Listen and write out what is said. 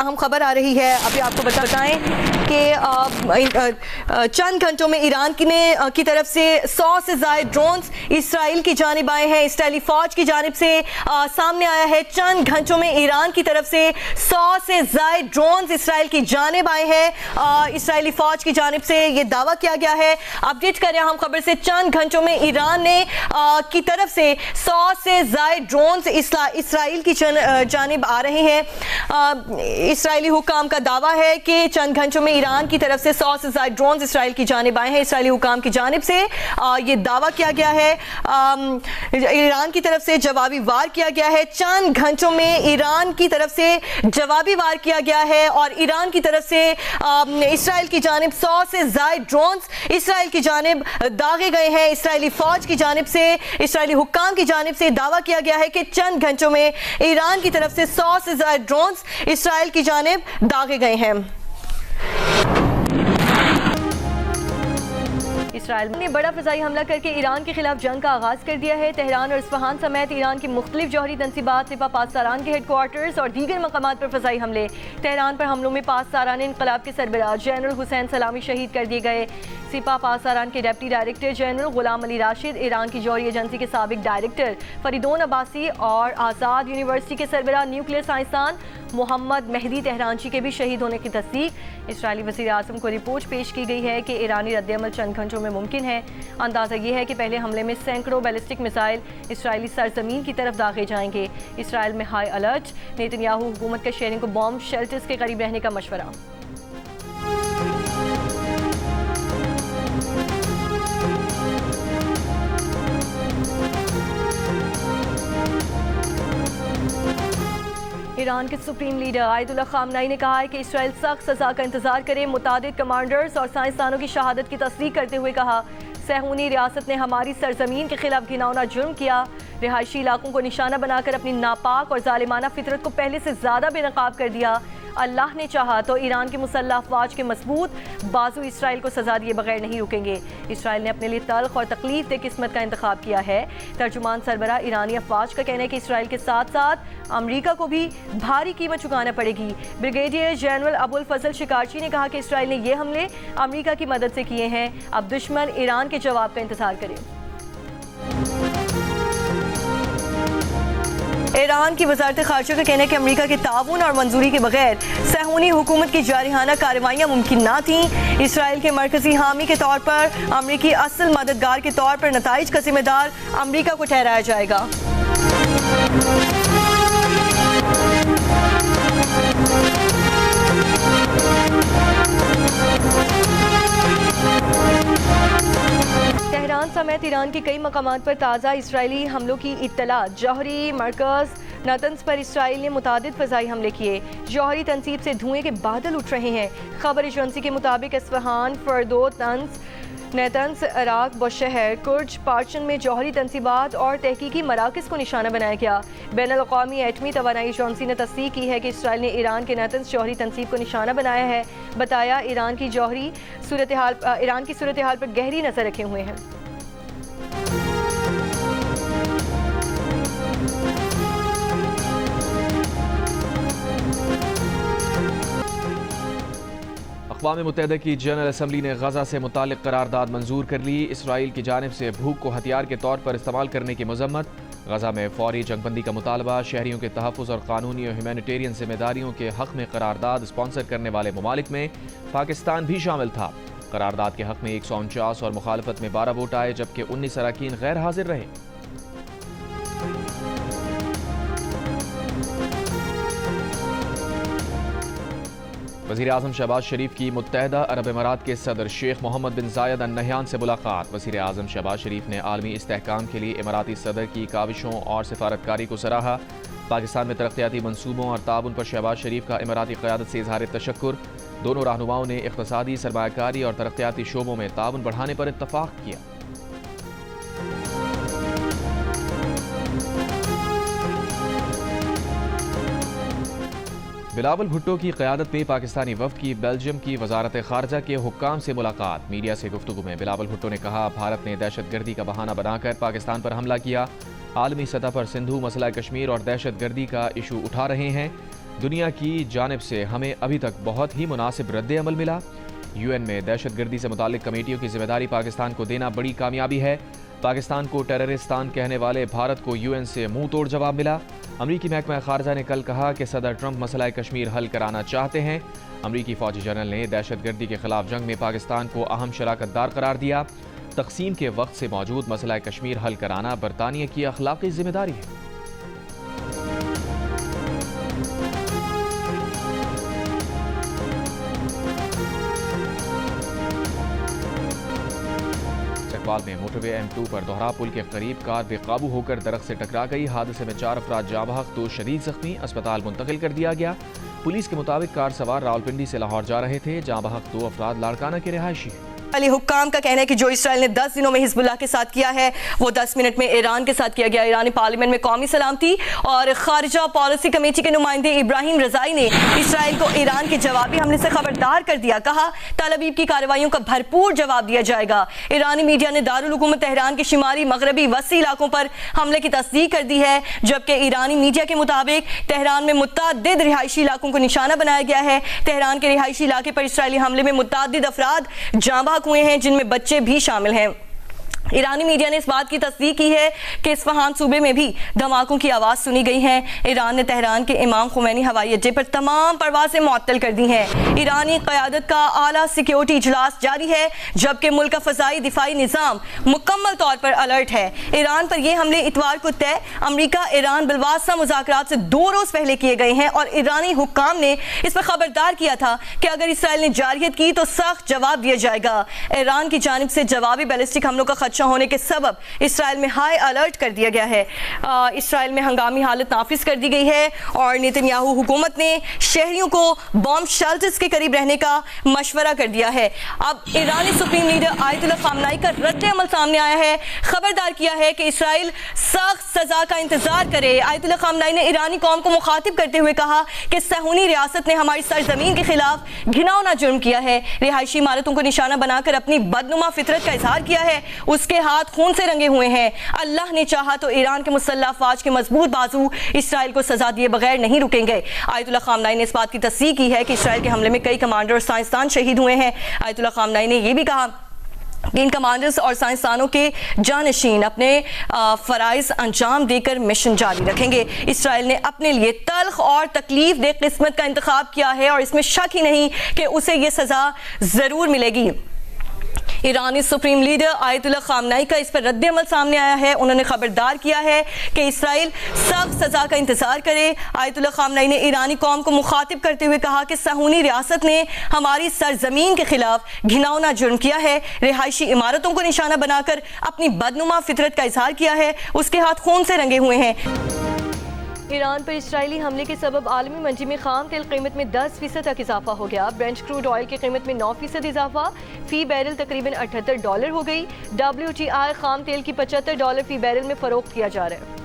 اہم خبر آ رہی ہے، ابھی آپ کو بتائیں کہ چند گھنٹوں میں ایران کی طرف سے 100 سے زائد ڈرونز اسرائیل کی جانب آئے ہیں۔ اسرائیلی فوج کی جانب سے سامنے آیا ہے چند گھنٹوں میں ایران کی طرف سے 100 سے زائد ڈرونز اسرائیل کی جانب آئے ہیں۔ اسرائیلی فوج کی جانب سے یہ دعویٰ کیا گیا ہے۔ اپڈیٹ کر رہے ہیں ہم خبر سے، چند گھنٹوں میں ایران نے کی طرف سے 100 سے زائد ڈرونز اسرائیل کی جانب آ رہے ہیں۔ اسرائیلی حکام کا دعویٰ ہے کہ چند گھنٹوں میں ایران کی طرف سے 100 سے زائد ڈرونز اسرائیل کی جانب آئے ہیں۔ اسرائیلی حکام کی جانب سے یہ دعویٰ کیا گیا ہے، ایران کی طرف سے جوابی وار کیا گیا ہے۔ چند گھنٹوں میں ایران کی طرف سے جوابی وار کیا گیا ہے اور ایران کی طرف سے اسرائیل کی جانب 100 سے زائد ڈرونز اسرائیل کی جانب داغے گئے ہیں۔ اسرائیلی فوج کی جانب سے، اسرائیلی حکام کی جانب سے دعویٰ کیا گیا ہے کہ چند گھنٹوں میں ایران کی طرف سے 100 سے زائد ڈرونز اسرائیل کی جانب داغے گئے ہیں۔ اسرائیل نے بڑا فضائی حملہ کر کے ایران کے خلاف جنگ کا آغاز کر دیا ہے۔ تہران اور اصفہان سمیت ایران کی مختلف جوہری تنصیبات، سپہ پاسداران کے ہیڈ کوارٹرز اور دیگر مقامات پر فضائی حملے۔ تہران پر حملوں میں پاسداران انقلاب کے سربراہ جنرل حسین سلامی شہید کر دیے گئے۔ سپہ پاسداران کے ڈپٹی ڈائریکٹر جنرل غلام علی راشد، ایران کی جوہری ایجنسی کے سابق ڈائریکٹر فریدون عباسی اور آزاد یونیورسٹی کے سربراہ نیوکلیئر سائنسدان محمد مہدی تہرانچی کے بھی شہید ہونے کی تصدیق۔ اسرائیلی وزیر اعظم کو رپورٹ پیش کی گئی ہے کہ ایرانی رد عمل چند گھنٹوں میں ممکن ہے۔ اندازہ یہ ہے کہ پہلے حملے میں سینکڑوں بیلسٹک میزائل اسرائیلی سرزمین کی طرف داغے جائیں گے۔ اسرائیل میں ہائی الرٹ، نیتن یاہو حکومت کا شہریوں کو بام شیلٹرز کے قریب رہنے کا مشورہ۔ ایران کے سپریم لیڈر آیت اللہ خامنئی نے کہا ہے کہ اسرائیل سخت سزا کا انتظار کرے۔ متعدد کمانڈرز اور سائنسدانوں کی شہادت کی تصدیق کرتے ہوئے کہا، صہیونی ریاست نے ہماری سرزمین کے خلاف گھناؤنا جرم کیا، رہائشی علاقوں کو نشانہ بنا کر اپنی ناپاک اور ظالمانہ فطرت کو پہلے سے زیادہ بے نقاب کر دیا۔ اللہ نے چاہا تو ایران کی مسلح افواج کے مضبوط بازو اسرائیل کو سزا دیے بغیر نہیں رکیں گے۔ اسرائیل نے اپنے لیے تلخ اور تکلیف دہ قسمت کا انتخاب کیا ہے۔ ترجمان سربراہ ایرانی افواج کا کہنا ہے کہ اسرائیل کے ساتھ ساتھ امریکہ کو بھی بھاری قیمت چکانا پڑے گی۔ بریگیڈیئر جنرل ابو الفضل شکارچی نے کہا کہ اسرائیل نے یہ حملے امریکہ کی مدد سے کیے ہیں، اب دشمن ایران کے جواب کا انتظار کرے۔ ایران کی وزارت خارجہ کا کہنا ہے کہ امریکہ کے تعاون اور منظوری کے بغیر صہیونی حکومت کی جارحانہ کارروائیاں ممکن نہ تھیں۔ اسرائیل کے مرکزی حامی کے طور پر امریکی اصل مددگار کے طور پر نتائج کا ذمہ دار امریکہ کو ٹھہرایا جائے گا۔ تہران سمیت ایران کے کئی مقامات پر تازہ اسرائیلی حملوں کی اطلاع۔ جوہری مرکز نتنز پر اسرائیل نے متعدد فضائی حملے کیے۔ جوہری تنصیب سے دھوئیں کے بادل اٹھ رہے ہیں۔ خبر ایجنسی کے مطابق اصفہان، فردو، نیتنز، عراق، بشہر، کرج، پارچن میں جوہری تنصیبات اور تحقیقی مراکز کو نشانہ بنایا گیا۔ بین الاقوامی ایٹمی توانائی ایجنسی نے تصدیق کی ہے کہ اسرائیل نے ایران کے نیتنز جوہری تنصیب کو نشانہ بنایا ہے۔ بتایا ایران کی صورتحال پر گہری نظر رکھے ہوئے ہیں۔ اقوام متحدہ کی جنرل اسمبلی نے غزہ سے متعلق قرارداد منظور کر لی۔ اسرائیل کی جانب سے بھوک کو ہتھیار کے طور پر استعمال کرنے کی مذمت۔ غزہ میں فوری جنگ بندی کا مطالبہ۔ شہریوں کے تحفظ اور قانونی اور ہیومینیٹیرین ذمہ داریوں کے حق میں قرارداد اسپانسر کرنے والے ممالک میں پاکستان بھی شامل تھا۔ قرارداد کے حق میں 149 اور مخالفت میں 12 ووٹ آئے، جبکہ 19 اراکین غیر حاضر رہے۔ وزیر اعظم شہباز شریف کی متحدہ عرب امارات کے صدر شیخ محمد بن زاید ال نہیان سے ملاقات۔ وزیر اعظم شہباز شریف نے عالمی استحکام کے لیے اماراتی صدر کی کاوشوں اور سفارتکاری کو سراہا۔ پاکستان میں ترقیاتی منصوبوں اور تعاون پر شہباز شریف کا اماراتی قیادت سے اظہار تشکر۔ دونوں رہنماؤں نے اقتصادی، سرمایہ کاری اور ترقیاتی شعبوں میں تعاون بڑھانے پر اتفاق کیا۔ بلاول بھٹو کی قیادت میں پاکستانی وفد کی بیلجیم کی وزارت خارجہ کے حکام سے ملاقات۔ میڈیا سے گفتگو میں بلاول بھٹو نے کہا، بھارت نے دہشت گردی کا بہانہ بنا کر پاکستان پر حملہ کیا۔ عالمی سطح پر سندھو، مسئلہ کشمیر اور دہشت گردی کا ایشو اٹھا رہے ہیں۔ دنیا کی جانب سے ہمیں ابھی تک بہت ہی مناسب رد عمل ملا۔ UN میں دہشت گردی سے متعلق کمیٹیوں کی ذمہ داری پاکستان کو دینا بڑی کامیابی ہے۔ پاکستان کو ٹیررستان کہنے والے بھارت کو UN سے منہ توڑ جواب ملا۔ امریکی محکمہ خارجہ نے کل کہا کہ صدر ٹرمپ مسئلہ کشمیر حل کرانا چاہتے ہیں۔ امریکی فوجی جنرل نے دہشت گردی کے خلاف جنگ میں پاکستان کو اہم شراکت دار قرار دیا۔ تقسیم کے وقت سے موجود مسئلہ کشمیر حل کرانا برطانیہ کی اخلاقی ذمہ داری ہے۔ چکوال میں موٹر وے M2 پر دوہرا پل کے قریب کار بے قابو ہو کر درخت سے ٹکرا گئی۔ حادثے میں 4 افراد جاں بحق، 2 شدید زخمی، اسپتال منتقل کر دیا گیا۔ پولیس کے مطابق کار سوار راولپنڈی سے لاہور جا رہے تھے۔ جاں بحق 2 افراد لاڑکانہ کے رہائشی ہیں۔ علی حکام کا کہنا ہے کہ جو اسرائیل نے 10 دنوں میں حزب اللہ کے ساتھ کیا ہے وہ 10 منٹ میں ایران کے ساتھ کیا گیا۔ ایرانی پارلیمنٹ میں قومی سلامتی اور خارجہ پالیسی کمیٹی کے نمائندے ابراہیم رضائی نے اسرائیل کو ایران کے جوابی حملے سے خبردار کر دیا۔ کہا تل ابیب کی کارروائیوں کا بھرپور جواب دیا جائے گا۔ ایرانی میڈیا نے دارالحکومت تہران کے شمالی مغربی وسطی علاقوں پر حملے کی تصدیق کر دی ہے، جبکہ ایرانی میڈیا کے مطابق تہران میں متعدد رہائشی علاقوں کو نشانہ بنایا گیا ہے۔ تہران کے رہائشی علاقے پر اسرائیلی حملے میں متعدد افراد جاں بحق ہوئے ہیں، جن میں بچے بھی شامل ہیں۔ ایرانی میڈیا نے اس بات کی تصدیق کی ہے کہ اصفہان صوبے میں بھی دھماکوں کی آواز سنی گئی ہے۔ ایران نے تہران کے امام خمینی ہوائی اڈے پر تمام پروازیں معطل کر دی ہیں۔ ایرانی قیادت کا اعلیٰ سیکیورٹی اجلاس جاری ہے، جبکہ ملک کا فضائی دفاعی نظام مکمل طور پر الرٹ ہے۔ ایران پر یہ حملے اتوار کو طے امریکہ ایران بالواسطہ مذاکرات سے 2 روز پہلے کیے گئے ہیں، اور ایرانی حکام نے اس پر خبردار کیا تھا کہ اگر اسرائیل نے جارحیت کی تو سخت جواب دیا جائے گا۔ ایران کی جانب سے جوابی بیلسٹک حملوں کا خدشہ ہونے کے سبب اسرائیل میں ہائی الرٹ کر دیا گیا ہے۔ اسرائیل میں ہنگامی حالت نافذ کر دی گئی ہے، اور نیتنیاہو حکومت نے شہریوں کو بام شیلٹرز کے قریب رہنے کا مشورہ کر دیا ہے۔ اب ایرانی سپریم لیڈر آیت اللہ خامنائی کا رد عمل سامنے آیا ہے، خبردار کیا ہے کہ اسرائیل سخت سزا کا انتظار کرے۔ آیت اللہ خامنائی نے ایرانی قوم کو مخاطب کرتے ہوئے کہا کہ صہیونی ریاست نے ہماری سرزمین کے خلاف گھناؤنا جرم کیا ہے، رہائشی عمارتوں کو نشانہ بنا کر اپنی بدنما فطرت کا اظہار کیا ہے، اس کے ہاتھ خون سے رنگے ہوئے ہیں۔ اللہ نے چاہا تو ایران کے مسلح افواج کے مضبوط بازو اسرائیل کو سزا دیے بغیر نہیں رکیں گے۔ آیت اللہ خامنائی نے اس بات کی تصدیق کی ہے کہ اسرائیل کے حملے میں کئی کمانڈر اور سائنسدان شہید ہوئے ہیں۔ آیت اللہ خامنائی نے یہ بھی کہا کہ ان کمانڈرز اور سائنسدانوں کے جانشین اپنے فرائض انجام دے کر مشن جاری رکھیں گے۔ اسرائیل نے اپنے لیے تلخ اور تکلیف دہ قسمت کا انتخاب کیا ہے، اور اس میں شک ہی نہیں کہ اسے یہ سزا ضرور ملے گی۔ ایرانی سپریم لیڈر آیت اللہ خامنائی کا اس پر رد عمل سامنے آیا ہے۔ انہوں نے خبردار کیا ہے کہ اسرائیل سخت سزا کا انتظار کرے۔ آیت اللہ خامنائی نے ایرانی قوم کو مخاطب کرتے ہوئے کہا کہ صہیونی ریاست نے ہماری سرزمین کے خلاف گھناؤنا جرم کیا ہے، رہائشی عمارتوں کو نشانہ بنا کر اپنی بدنما فطرت کا اظہار کیا ہے، اس کے ہاتھ خون سے رنگے ہوئے ہیں۔ ایران پر اسرائیلی حملے کے سبب عالمی منڈی میں خام تیل قیمت میں 10% تک اضافہ ہو گیا۔ برنٹ کروڈ آئل کی قیمت میں 9% اضافہ، فی بیرل تقریباً $78 ہو گئی۔ WTI خام تیل کی $75 فی بیرل میں فروخت کیا جا رہا ہے۔